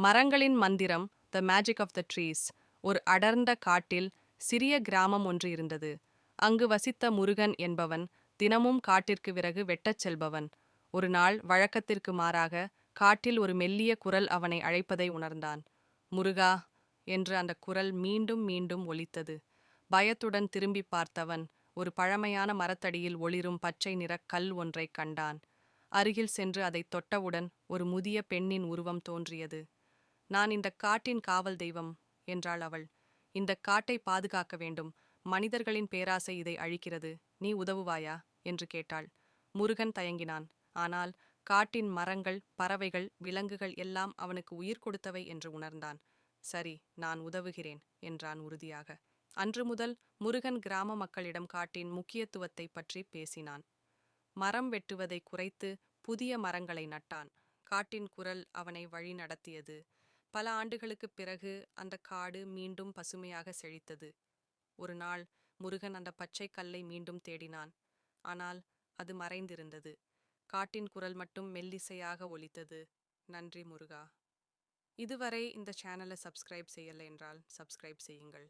மரங்களின் மந்திரம், the magic of the trees. ஒரு அடர்ந்த காட்டில் சிறிய கிராமம் ஒன்று இருந்தது. அங்கு வசித்த முருகன் என்பவன் தினமும் காட்டிற்கு விறகு வெட்டச் செல்பவன். ஒரு நாள் வழக்கத்திற்கு மாறாக காட்டில் ஒரு மெல்லிய குரல் அவனை அழைப்பதை உணர்ந்தான். முருகா என்று அந்த குரல் மீண்டும் மீண்டும் ஒலித்தது. பயத்துடன் திரும்பி பார்த்தவன் ஒரு பழமையான மரத்தடியில் ஒளிரும் பச்சை நிறக் கல் ஒன்றைக் கண்டான். அருகில் சென்று அதை தொட்டவுடன் ஒரு முதிய பெண்ணின் உருவம் தோன்றியது. நான் இந்த காட்டின் காவல் தெய்வம் என்றாள் அவள். இந்த காட்டை பாதுகாக்க வேண்டும். மனிதர்களின் பேராசை இதை அழிக்கிறது. நீ உதவுவாயா என்று கேட்டாள். முருகன் தயங்கினான். ஆனால் காட்டின் மரங்கள், பறவைகள், விலங்குகள் எல்லாம் அவனுக்கு உயிர் கொடுத்தவை என்று உணர்ந்தான். சரி, நான் உதவுகிறேன் என்றான் உறுதியாக. அன்று முதல் முருகன் கிராம மக்களிடம் காட்டின் முக்கியத்துவத்தை பற்றி பேசினான். மரம் வெட்டுவதை குறைத்து புதிய மரங்களை நட்டான். காட்டின் குரல் அவனை வழி நடத்தியது. பல ஆண்டுகளுக்குப் பிறகு அந்த காடு மீண்டும் பசுமையாக செழித்தது. ஒரு நாள் முருகன் அந்த பச்சை கல்லை மீண்டும் தேடினான். ஆனால் அது மறைந்திருந்தது. காட்டின் குரல் மட்டும் மெல்லிசையாக ஒலித்தது. நன்றி முருகா. இதுவரை இந்த சேனலை சப்ஸ்கிரைப் செய்யலை என்றால் சப்ஸ்கிரைப் செய்யுங்கள்.